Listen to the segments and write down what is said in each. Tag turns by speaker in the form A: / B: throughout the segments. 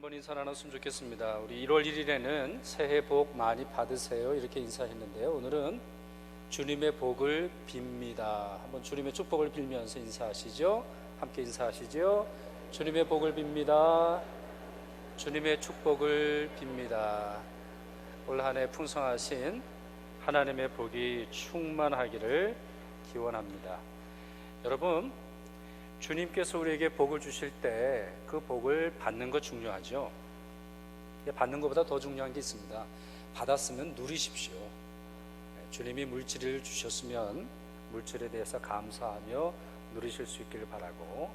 A: 한번 인사 나눴으면 좋겠습니다. 우리 1월 1일에는 새해 복 많이 받으세요 이렇게 인사했는데요. 오늘은 주님의 복을 빕니다. 한번 주님의 축복을 빌면서 인사하시죠. 함께 인사하시죠. 주님의 복을 빕니다. 주님의 축복을 빕니다. 올 한 해 풍성하신 하나님의 복이 충만하기를 기원합니다. 여러분, 주님께서 우리에게 복을 주실 때 그 복을 받는 것 중요하죠. 받는 것보다 더 중요한 게 있습니다. 받았으면 누리십시오. 주님이 물질을 주셨으면 물질에 대해서 감사하며 누리실 수 있기를 바라고,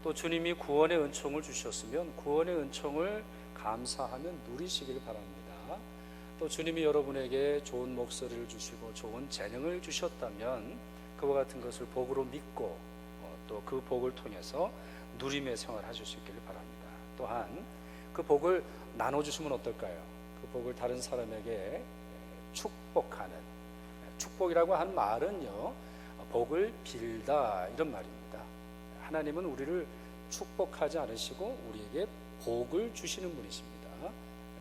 A: 또 주님이 구원의 은총을 주셨으면 구원의 은총을 감사하며 누리시길 바랍니다. 또 주님이 여러분에게 좋은 목소리를 주시고 좋은 재능을 주셨다면 그와 같은 것을 복으로 믿고 또 그 복을 통해서 누림의 생활을 하실 수 있기를 바랍니다. 또한 그 복을 나눠주시면 어떨까요? 그 복을 다른 사람에게 축복하는, 축복이라고 하는 말은요, 복을 빌다 이런 말입니다. 하나님은 우리를 축복하지 않으시고 우리에게 복을 주시는 분이십니다.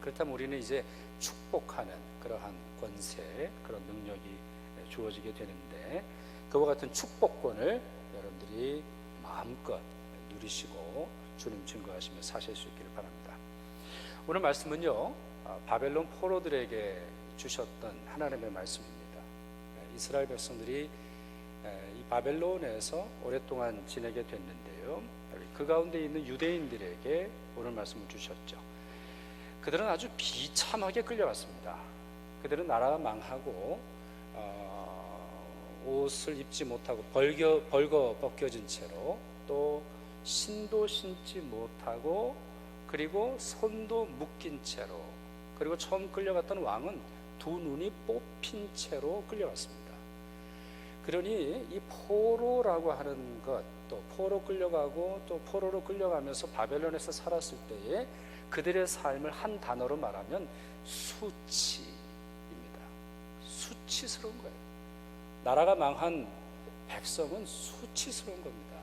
A: 그렇다면 우리는 이제 축복하는 그러한 권세, 그런 능력이 주어지게 되는데, 그와 같은 축복권을 여러분들이 마음껏 누리시고 주님 증거하시며 사실 수 있기를 바랍니다. 오늘 말씀은요, 바벨론 포로들에게 주셨던 하나님의 말씀입니다. 이스라엘 백성들이 이 바벨론에서 오랫동안 지내게 됐는데요, 그 가운데 있는 유대인들에게 오늘 말씀을 주셨죠. 그들은 아주 비참하게 끌려갔습니다. 그들은 나라가 망하고 옷을 입지 못하고 벌거 벗겨진 채로, 또 신도 신지 못하고, 그리고 손도 묶인 채로, 그리고 처음 끌려갔던 왕은 두 눈이 뽑힌 채로 끌려갔습니다. 그러니 이 포로라고 하는 것, 또 포로 끌려가고 또 포로로 끌려가면서 바벨론에서 살았을 때에 그들의 삶을 한 단어로 말하면 수치입니다. 수치스러운 거예요. 나라가 망한 백성은 수치스러운 겁니다.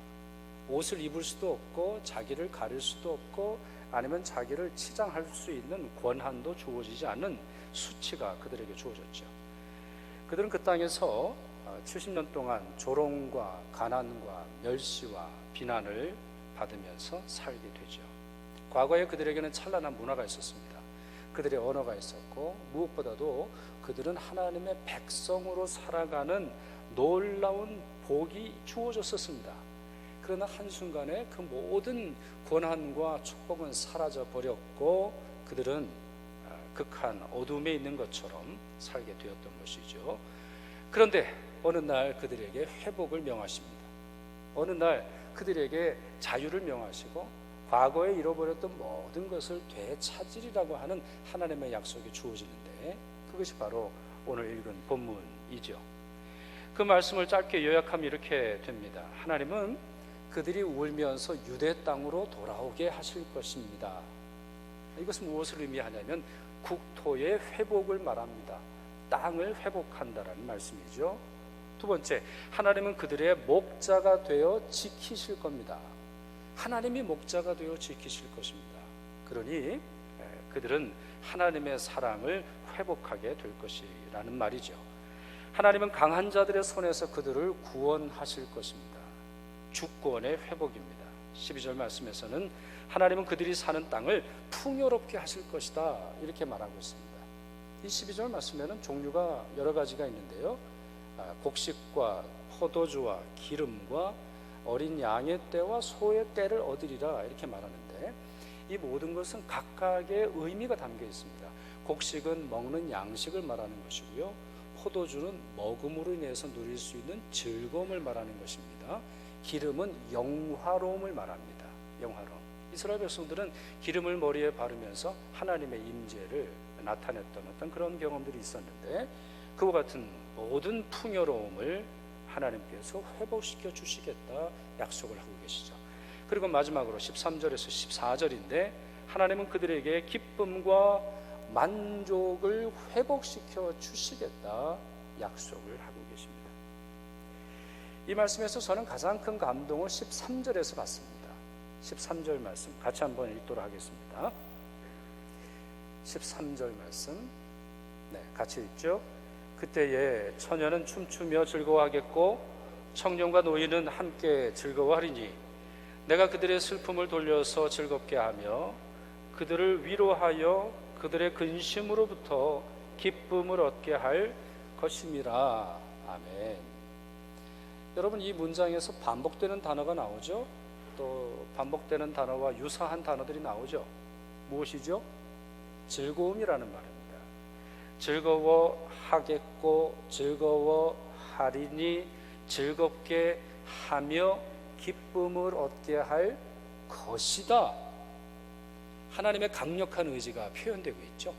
A: 옷을 입을 수도 없고 자기를 가릴 수도 없고 아니면 자기를 치장할 수 있는 권한도 주어지지 않는 수치가 그들에게 주어졌죠. 그들은 그 땅에서 70년 동안 조롱과 가난과 멸시와 비난을 받으면서 살게 되죠. 과거에 그들에게는 찬란한 문화가 있었습니다. 그들의 언어가 있었고, 무엇보다도 그들은 하나님의 백성으로 살아가는 놀라운 복이 주어졌었습니다. 그러나 한순간에 그 모든 권한과 축복은 사라져 버렸고 그들은 극한 어둠에 있는 것처럼 살게 되었던 것이죠. 그런데 어느 날 그들에게 회복을 명하십니다. 어느 날 그들에게 자유를 명하시고 과거에 잃어버렸던 모든 것을 되찾으리라고 하는 하나님의 약속이 주어지는데, 그것이 바로 오늘 읽은 본문이죠. 그 말씀을 짧게 요약하면 이렇게 됩니다. 하나님은 그들이 울면서 유대 땅으로 돌아오게 하실 것입니다. 이것은 무엇을 의미하냐면 국토의 회복을 말합니다. 땅을 회복한다라는 말씀이죠. 두 번째, 하나님은 그들의 목자가 되어 지키실 겁니다. 하나님이 목자가 되어 지키실 것입니다. 그러니 그들은 하나님의 사랑을 회복하게 될 것이라는 말이죠. 하나님은 강한 자들의 손에서 그들을 구원하실 것입니다. 주권의 회복입니다. 12절 말씀에서는 하나님은 그들이 사는 땅을 풍요롭게 하실 것이다 이렇게 말하고 있습니다. 이 12절 말씀에는 종류가 여러 가지가 있는데요, 곡식과 포도주와 기름과 어린 양의 떼와 소의 떼를 얻으리라 이렇게 말하는데, 이 모든 것은 각각의 의미가 담겨 있습니다. 곡식은 먹는 양식을 말하는 것이고요, 포도주는 먹음으로 인해서 누릴 수 있는 즐거움을 말하는 것입니다. 기름은 영화로움을 말합니다. 영화로움. 이스라엘 백성들은 기름을 머리에 바르면서 하나님의 임재를 나타냈던 어떤 그런 경험들이 있었는데, 그와 같은 모든 풍요로움을 하나님께서 회복시켜 주시겠다 약속을 하고 계시죠. 그리고 마지막으로 13절에서 14절인데, 하나님은 그들에게 기쁨과 만족을 회복시켜 주시겠다 약속을 하고 계십니다. 이 말씀에서 저는 가장 큰 감동을 13절에서 받습니다. 13절 말씀 같이 한번 읽도록 하겠습니다. 13절 말씀 같이 읽죠. 그때에 처녀는 춤추며 즐거워하겠고 청년과 노인은 함께 즐거워하리니 내가 그들의 슬픔을 돌려서 즐겁게 하며 그들을 위로하여 그들의 근심으로부터 기쁨을 얻게 할 것임이라. 아멘. 여러분, 이 문장에서 반복되는 단어가 나오죠. 또 반복되는 단어와 유사한 단어들이 나오죠. 무엇이죠? 즐거움이라는 말입니다. 즐거워하겠고 즐거워하리니 즐겁게 하며 기쁨을 얻게 할 것이다. 하나님의 강력한 의지가 표현되고 있죠.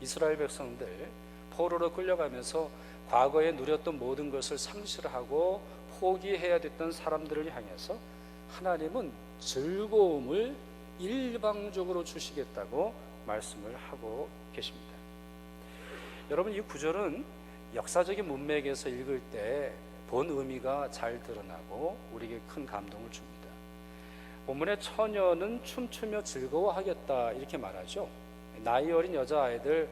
A: 이스라엘 백성들 포로로 끌려가면서 과거에 누렸던 모든 것을 상실하고 포기해야 됐던 사람들을 향해서 하나님은 즐거움을 일방적으로 주시겠다고 말씀을 하고 계십니다. 여러분, 이 구절은 역사적인 문맥에서 읽을 때 본 의미가 잘 드러나고 우리에게 큰 감동을 줍니다. 본문의 처녀는 춤추며 즐거워하겠다 이렇게 말하죠. 나이 어린 여자아이들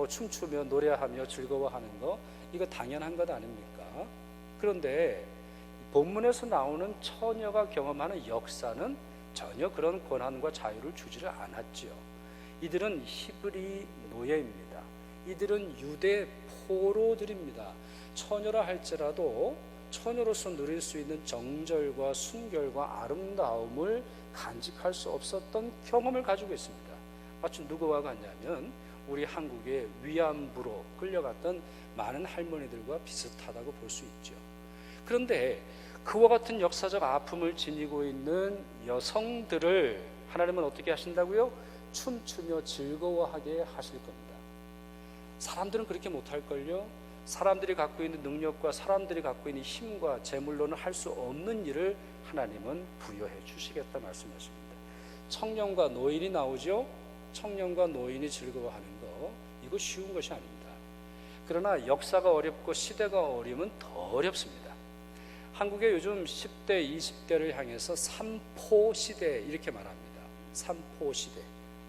A: 춤추며 노래하며 즐거워하는 거, 이거 당연한 것 아닙니까? 그런데 본문에서 나오는 처녀가 경험하는 역사는 전혀 그런 권한과 자유를 주지를 않았지요. 이들은 히브리 노예입니다. 이들은 유대 포로들입니다. 처녀라 할지라도 처녀로서 누릴 수 있는 정절과 순결과 아름다움을 간직할 수 없었던 경험을 가지고 있습니다. 마치 누구와 같냐면 우리 한국의 위안부로 끌려갔던 많은 할머니들과 비슷하다고 볼 수 있죠. 그런데 그와 같은 역사적 아픔을 지니고 있는 여성들을 하나님은 어떻게 하신다고요? 춤추며 즐거워하게 하실 겁니다. 사람들은 그렇게 못할걸요. 사람들이 갖고 있는 능력과 사람들이 갖고 있는 힘과 재물로는 할 수 없는 일을 하나님은 부여해 주시겠다 말씀하십니다. 청년과 노인이 나오죠. 청년과 노인이 즐거워하는 거, 이거 쉬운 것이 아닙니다. 그러나 역사가 어렵고 시대가 어려우면 더 어렵습니다. 한국의 요즘 10대, 20대를 향해서 삼포 시대 이렇게 말합니다. 삼포 시대.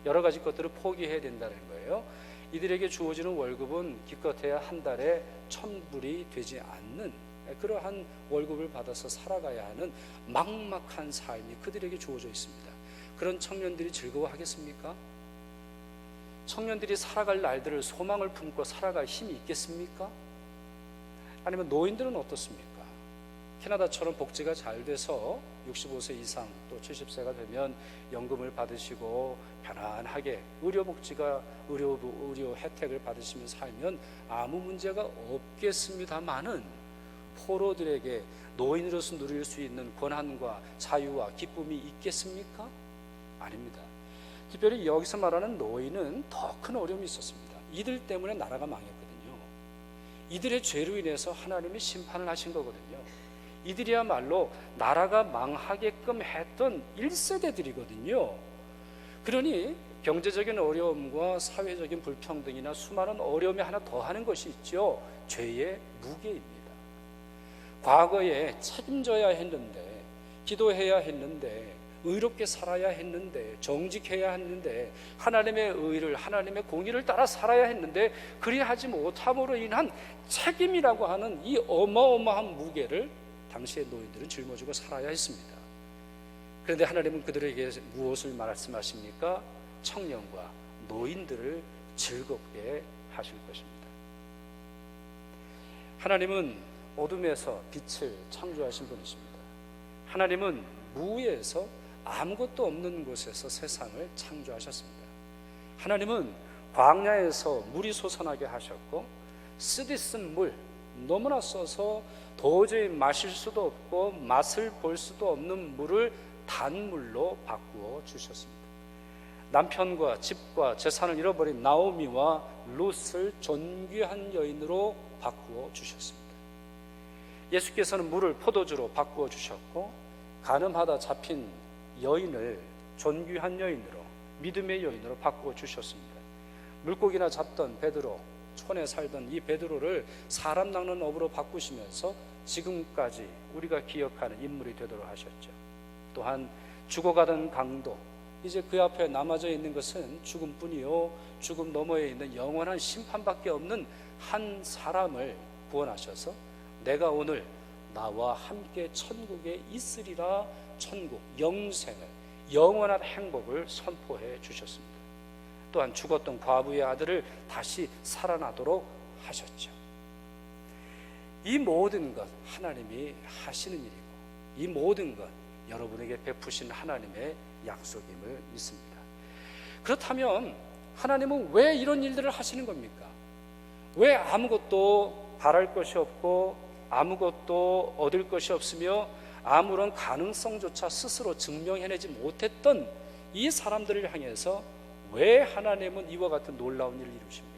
A: 여러 가지 것들을 포기해야 된다는 거예요. 이들에게 주어지는 월급은 기껏해야 한 달에 1,000불이 되지 않는 그러한 월급을 받아서 살아가야 하는 막막한 삶이 그들에게 주어져 있습니다. 그런 청년들이 즐거워하겠습니까? 청년들이 살아갈 날들을 소망을 품고 살아갈 힘이 있겠습니까? 아니면 노인들은 어떻습니까? 캐나다처럼 복지가 잘 돼서 65세 이상 또 70세가 되면 연금을 받으시고 편안하게 의료 혜택을 받으시면서 살면 아무 문제가 없겠습니다만은 포로들에게 노인으로서 누릴 수 있는 권한과 자유와 기쁨이 있겠습니까? 아닙니다. 특별히 여기서 말하는 노인은 더 큰 어려움이 있었습니다. 이들 때문에 나라가 망했거든요. 이들의 죄로 인해서 하나님이 심판을 하신 거거든요. 이들이야말로 나라가 망하게끔 했던 1세대들이거든요. 그러니 경제적인 어려움과 사회적인 불평등이나 수많은 어려움이 하나 더 하는 것이 있죠. 죄의 무게입니다. 과거에 책임져야 했는데, 기도해야 했는데, 의롭게 살아야 했는데, 정직해야 했는데, 하나님의 의를, 하나님의 공의를 따라 살아야 했는데 그리하지 못함으로 인한 책임이라고 하는 이 어마어마한 무게를 당시의 노인들은 짊어지고 살아야 했습니다. 그런데 하나님은 그들에게 무엇을 말씀하십니까? 청년과 노인들을 즐겁게 하실 것입니다. 하나님은 어둠에서 빛을 창조하신 분이십니다. 하나님은 무에서 아무것도 없는 곳에서 세상을 창조하셨습니다. 하나님은 광야에서 물이 솟아나게 하셨고 쓰디쓴 물, 너무나 써서 도저히 마실 수도 없고 맛을 볼 수도 없는 물을 단물로 바꾸어 주셨습니다. 남편과 집과 재산을 잃어버린 나오미와 룻을 존귀한 여인으로 바꾸어 주셨습니다. 예수께서는 물을 포도주로 바꾸어 주셨고 간음하다 잡힌 여인을 존귀한 여인으로, 믿음의 여인으로 바꾸어 주셨습니다. 물고기나 잡던 베드로, 촌에 살던 이 베드로를 사람 낚는 어부로 바꾸시면서 지금까지 우리가 기억하는 인물이 되도록 하셨죠. 또한 죽어가던 강도, 이제 그 앞에 남아져 있는 것은 죽음뿐이요, 죽음 너머에 있는 영원한 심판밖에 없는 한 사람을 구원하셔서 내가 오늘 나와 함께 천국에 있으리라, 천국, 영생을, 영원한 행복을 선포해 주셨습니다. 또한 죽었던 과부의 아들을 다시 살아나도록 하셨죠. 이 모든 것 하나님이 하시는 일이고, 이 모든 것 여러분에게 베푸신 하나님의 약속임을 믿습니다. 그렇다면 하나님은 왜 이런 일들을 하시는 겁니까? 왜 아무것도 바랄 것이 없고 아무것도 얻을 것이 없으며 아무런 가능성조차 스스로 증명해내지 못했던 이 사람들을 향해서 왜 하나님은 이와 같은 놀라운 일을 이루십니까?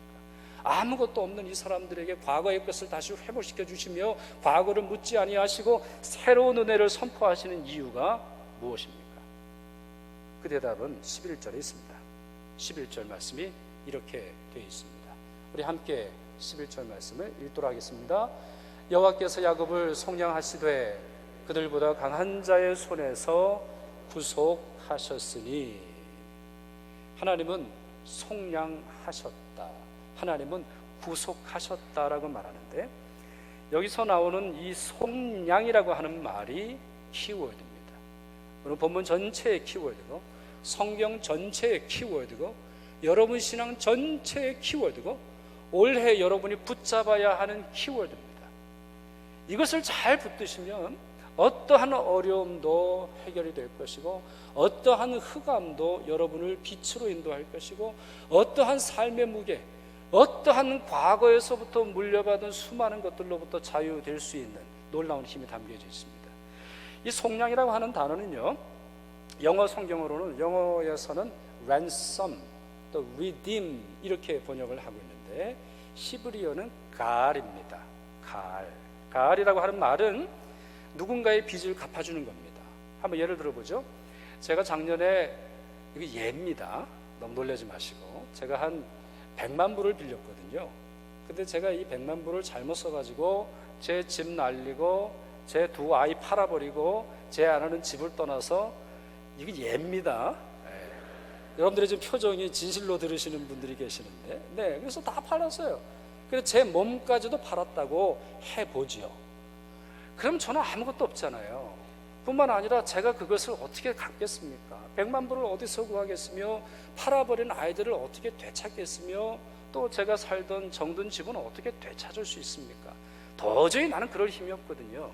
A: 아무것도 없는 이 사람들에게 과거의 것을 다시 회복시켜 주시며 과거를 묻지 아니하시고 새로운 은혜를 선포하시는 이유가 무엇입니까? 그 대답은 11절에 있습니다. 11절 말씀이 이렇게 되어 있습니다. 우리 함께 11절 말씀을 읽도록 하겠습니다. 여호와께서 야곱을 속량하시되 그들보다 강한 자의 손에서 구속하셨으니, 하나님은 속량하셨다, 하나님은 구속하셨다라고 말하는데, 여기서 나오는 이 속량이라고 하는 말이 키워드입니다. 오늘 본문 전체의 키워드고, 성경 전체의 키워드고, 여러분 신앙 전체의 키워드고, 올해 여러분이 붙잡아야 하는 키워드입니다. 이것을 잘 붙드시면 어떠한 어려움도 해결이 될 것이고, 어떠한 흑암도 여러분을 빛으로 인도할 것이고, 어떠한 삶의 무게, 어떠한 과거에서부터 물려받은 수많은 것들로부터 자유될 수 있는 놀라운 힘이 담겨져 있습니다. 이 속량이라고 하는 단어는요, 영어 성경으로는, 영어에서는 ransom, 또 redeem 이렇게 번역을 하고 있는데, 히브리어는 갈입니다. 갈이라고 하는 말은 누군가의 빚을 갚아주는 겁니다. 한번 예를 들어보죠. 제가 작년에, 이거 예입니다, 너무 놀라지 마시고, 제가 한 100만 불을 빌렸거든요. 근데 제가 이 100만 불을 잘못 써가지고 제 집 날리고 제 두 아이 팔아버리고 제 아내는 집을 떠나서, 이거 예입니다. 네. 여러분들의 지금 표정이 진실로 들으시는 분들이 계시는데, 네, 그래서 다 팔았어요. 그래서 제 몸까지도 팔았다고 해보지요. 그럼 저는 아무것도 없잖아요. 뿐만 아니라 제가 그것을 어떻게 갚겠습니까? 100만 불을 어디서 구하겠으며, 팔아버린 아이들을 어떻게 되찾겠으며, 또 제가 살던 정든 집은 어떻게 되찾을 수 있습니까? 도저히 나는 그럴 힘이 없거든요.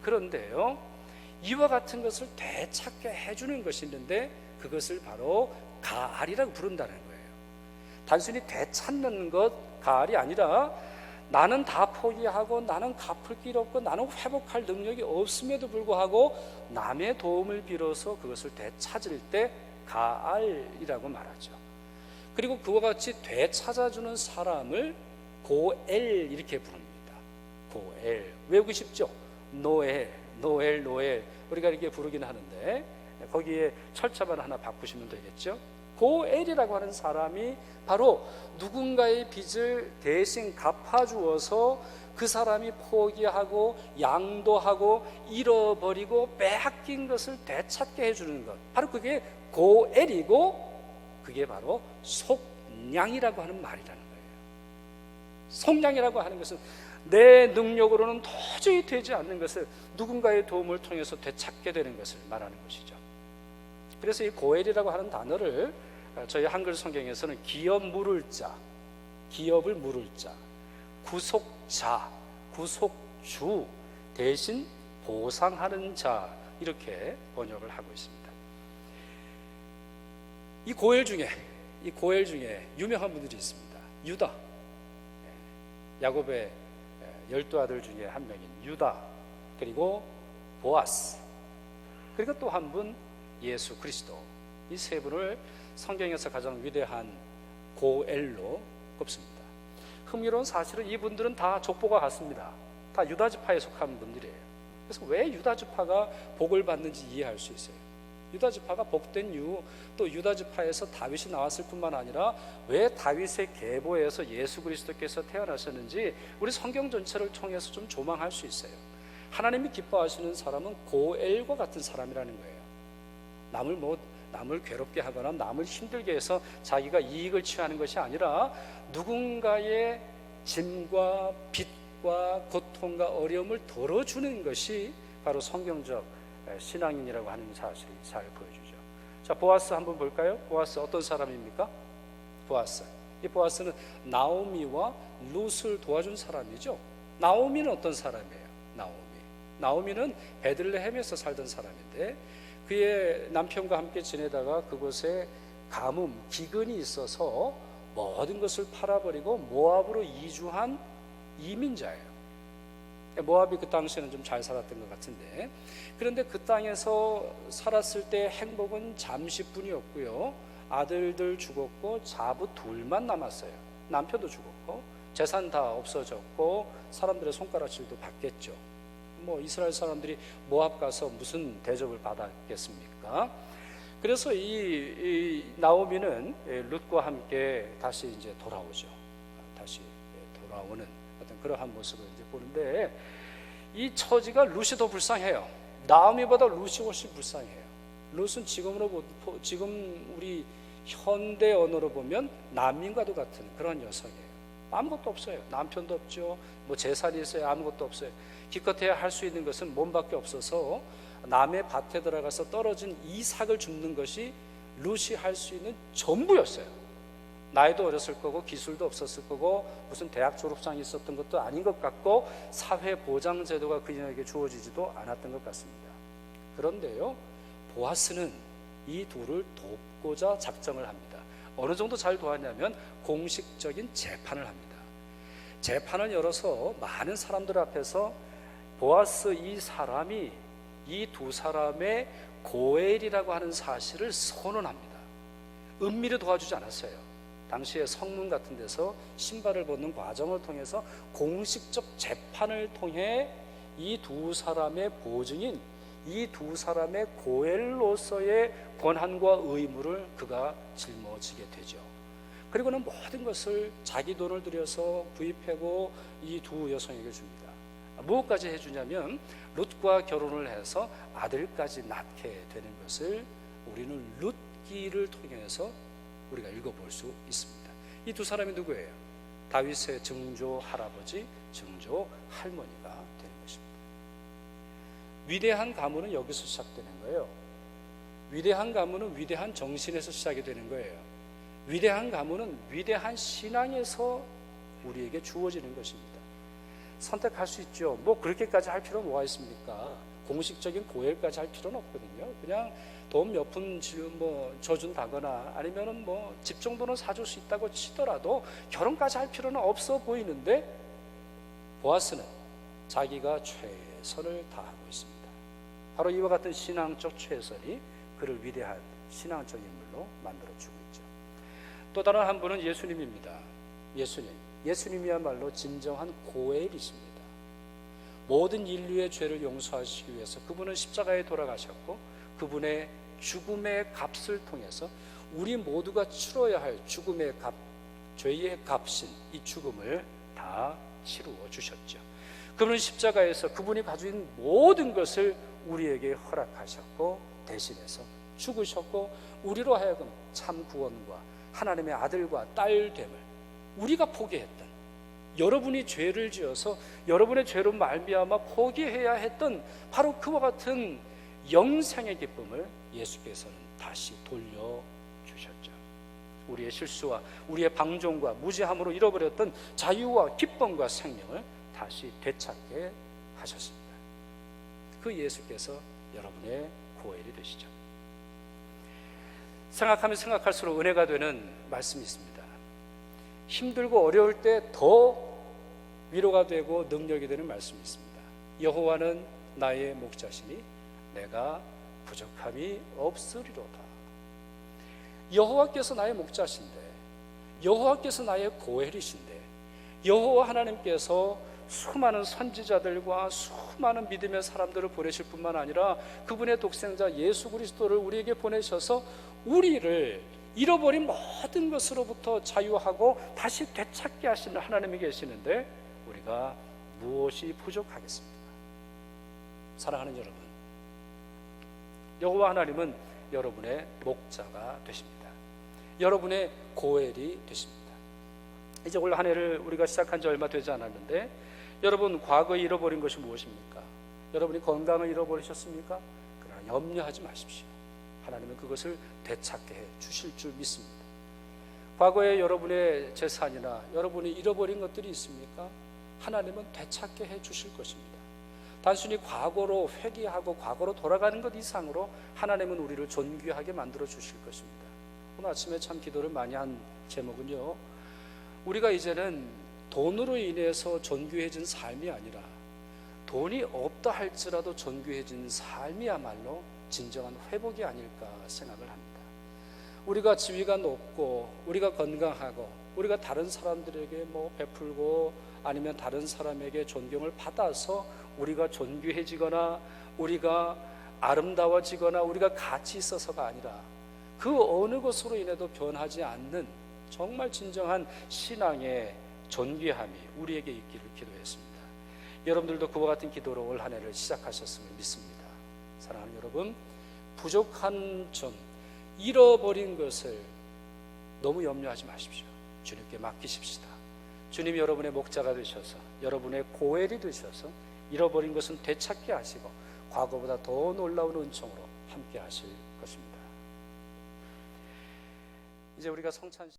A: 그런데요, 이와 같은 것을 되찾게 해주는 것이 있는데, 그것을 바로 가알이라고 부른다는 거예요. 단순히 되찾는 것, 가알이 아니라 나는 다 포기하고 나는 갚을 길 없고 나는 회복할 능력이 없음에도 불구하고 남의 도움을 빌어서 그것을 되찾을 때 가알이라고 말하죠. 그리고 그와 같이 되찾아주는 사람을 고엘 이렇게 부릅니다. 고엘, 외우기 쉽죠? 노엘. 우리가 이렇게 부르긴 하는데 거기에 철자만 하나 바꾸시면 되겠죠? 고엘이라고 하는 사람이 바로 누군가의 빚을 대신 갚아주어서 그 사람이 포기하고 양도하고 잃어버리고 빼앗긴 것을 되찾게 해주는 것, 바로 그게 고엘이고, 그게 바로 속량이라고 하는 말이라는 거예요. 속량이라고 하는 것은 내 능력으로는 도저히 되지 않는 것을 누군가의 도움을 통해서 되찾게 되는 것을 말하는 것이죠. 그래서 이 고엘이라고 하는 단어를 저희 한글 성경에서는 기업 물을 자, 기업을 물을 자, 구속자, 구속주, 대신 보상하는 자, 이렇게 번역을 하고 있습니다. 이 고엘 중에 유명한 분들이 있습니다. 유다, 야곱의 12아들 중에 한 명인 유다, 그리고 보아스, 그리고 또 한 분 예수 그리스도, 이 세 분을 성경에서 가장 위대한 고엘로 꼽습니다. 흥미로운 사실은 이분들은 다 족보가 같습니다. 다 유다지파에 속한 분들이에요. 그래서 왜 유다지파가 복을 받는지 이해할 수 있어요. 유다지파가 복된 이유, 또 유다지파에서 다윗이 나왔을 뿐만 아니라 왜 다윗의 계보에서 예수 그리스도께서 태어나셨는지 우리 성경 전체를 통해서 좀 조망할 수 있어요. 하나님이 기뻐하시는 사람은 고엘과 같은 사람이라는 거예요. 남을 남을 괴롭게 하거나 남을 힘들게 해서 자기가 이익을 취하는 것이 아니라 누군가의 짐과 빚과 고통과 어려움을 덜어주는 것이 바로 성경적 신앙인이라고 하는 사실이 잘 보여주죠. 자, 보아스 한번 볼까요? 보아스 어떤 사람입니까? 보아스. 이 보아스는 나오미와 룻을 도와준 사람이죠. 나오미는 어떤 사람이에요? 나오미는 베들레헴에서 살던 사람인데 그의 남편과 함께 지내다가 그곳에 가뭄, 기근이 있어서 모든 것을 팔아버리고 모압으로 이주한 이민자예요. 모압이 그 당시에는 좀 잘 살았던 것 같은데, 그런데 그 땅에서 살았을 때 행복은 잠시뿐이었고요. 아들들 죽었고 자부 둘만 남았어요. 남편도 죽었고 재산 다 없어졌고 사람들의 손가락질도 받겠죠. 뭐 이스라엘 사람들이 모압 가서 무슨 대접을 받았겠습니까? 그래서 이 나오미는 룻과 함께 다시 이제 돌아오죠. 다시 돌아오는 어떤 그러한 모습을 이제 보는데, 이 처지가 룻이 더 불쌍해요. 나오미보다 룻이 훨씬 불쌍해요. 룻은 지금 우리 현대 언어로 보면 난민과도 같은 그런 여성이에요. 아무것도 없어요. 남편도 없죠. 뭐 재산이 있어요. 아무것도 없어요. 기껏해야 할 수 있는 것은 몸밖에 없어서 남의 밭에 들어가서 떨어진 이삭을 줍는 것이 룻이 할 수 있는 전부였어요. 나이도 어렸을 거고 기술도 없었을 거고 무슨 대학 졸업장이 있었던 것도 아닌 것 같고 사회보장제도가 그녀에게 주어지지도 않았던 것 같습니다. 그런데요, 보아스는 이 둘을 돕고자 작정을 합니다. 어느 정도 잘 도왔냐면 공식적인 재판을 합니다. 재판을 열어서 많은 사람들 앞에서 보아스 이 사람이 이 두 사람의 고엘이라고 하는 사실을 선언합니다. 은밀히 도와주지 않았어요. 당시에 성문 같은 데서 신발을 벗는 과정을 통해서 공식적 재판을 통해 이 두 사람의 보증인, 이 두 사람의 고엘로서의 권한과 의무를 그가 짊어지게 되죠. 그리고는 모든 것을 자기 돈을 들여서 구입하고 이 두 여성에게 줍니다. 무엇까지 해주냐면 룻과 결혼을 해서 아들까지 낳게 되는 것을 우리는 룻기를 통해서 우리가 읽어볼 수 있습니다. 이 두 사람이 누구예요? 다윗의 증조 할아버지, 증조 할머니가 되는 것입니다. 위대한 가문은 여기서 시작되는 거예요. 위대한 가문은 위대한 정신에서 시작이 되는 거예요. 위대한 가문은 위대한 신앙에서 우리에게 주어지는 것입니다. 선택할 수 있죠. 뭐 그렇게까지 할 필요는 뭐가 있습니까? 공식적인 고엘까지 할 필요는 없거든요. 그냥 돈 몇 푼 뭐 줘준다거나 아니면은 뭐 집 정도는 사줄 수 있다고 치더라도 결혼까지 할 필요는 없어 보이는데, 보아스는 자기가 최선을 다하고 있습니다. 바로 이와 같은 신앙적 최선이 그를 위대한 신앙적 인물로 만들어주고 있죠. 또 다른 한 분은 예수님입니다. 예수님이야말로 진정한 고엘이십니다. 모든 인류의 죄를 용서하시기 위해서 그분은 십자가에 돌아가셨고 그분의 죽음의 값을 통해서 우리 모두가 치러야 할 죽음의 값, 죄의 값인 이 죽음을 다 치루어 주셨죠. 그분은 십자가에서 그분이 가진 모든 것을 우리에게 허락하셨고 대신해서 죽으셨고 우리로 하여금 참 구원과 하나님의 아들과 딸됨을 우리가 포기했던, 여러분이 죄를 지어서 여러분의 죄로 말미암아 포기해야 했던 바로 그와 같은 영생의 기쁨을 예수께서는 다시 돌려주셨죠. 우리의 실수와 우리의 방종과 무지함으로 잃어버렸던 자유와 기쁨과 생명을 다시 되찾게 하셨습니다. 그 예수께서 여러분의 고엘이 되시죠. 생각하면 생각할수록 은혜가 되는 말씀이 있습니다. 힘들고 어려울 때 더 위로가 되고 능력이 되는 말씀이 있습니다. 여호와는 나의 목자시니 내가 부족함이 없으리로다. 여호와께서 나의 목자신데, 여호와께서 나의 고엘이신데, 여호와 하나님께서 수많은 선지자들과 수많은 믿음의 사람들을 보내실 뿐만 아니라 그분의 독생자 예수 그리스도를 우리에게 보내셔서 우리를 잃어버린 모든 것으로부터 자유하고 다시 되찾게 하시는 하나님이 계시는데 우리가 무엇이 부족하겠습니까? 사랑하는 여러분, 여호와 하나님은 여러분의 목자가 되십니다. 여러분의 고엘이 되십니다. 이제 올 한 해를 우리가 시작한 지 얼마 되지 않았는데 여러분 과거에 잃어버린 것이 무엇입니까? 여러분이 건강을 잃어버리셨습니까? 그러나 염려하지 마십시오. 하나님은 그것을 되찾게 해 주실 줄 믿습니다. 과거에 여러분의 재산이나 여러분이 잃어버린 것들이 있습니까? 하나님은 되찾게 해 주실 것입니다. 단순히 과거로 회귀하고 과거로 돌아가는 것 이상으로 하나님은 우리를 존귀하게 만들어 주실 것입니다. 오늘 아침에 참 기도를 많이 한 제목은요, 우리가 이제는 돈으로 인해서 존귀해진 삶이 아니라 돈이 없다 할지라도 존귀해진 삶이야말로 진정한 회복이 아닐까 생각을 합니다. 우리가 지위가 높고 우리가 건강하고 우리가 다른 사람들에게 베풀고 아니면 다른 사람에게 존경을 받아서 우리가 존귀해지거나 우리가 아름다워지거나 우리가 가치 있어서가 아니라 그 어느 것으로 인해도 변하지 않는 정말 진정한 신앙의 존귀함이 우리에게 있기를 기도했습니다. 여러분들도 그와 같은 기도로 올 한 해를 시작하셨음을 믿습니다. 사랑하는 여러분, 부족한 점, 잃어버린 것을 너무 염려하지 마십시오. 주님께 맡기십시다. 주님이 여러분의 목자가 되셔서 여러분의 고엘이 되셔서 잃어버린 것은 되찾게 하시고 과거보다 더 놀라운 은총으로 함께 하실 것입니다. 이제 우리가 성찬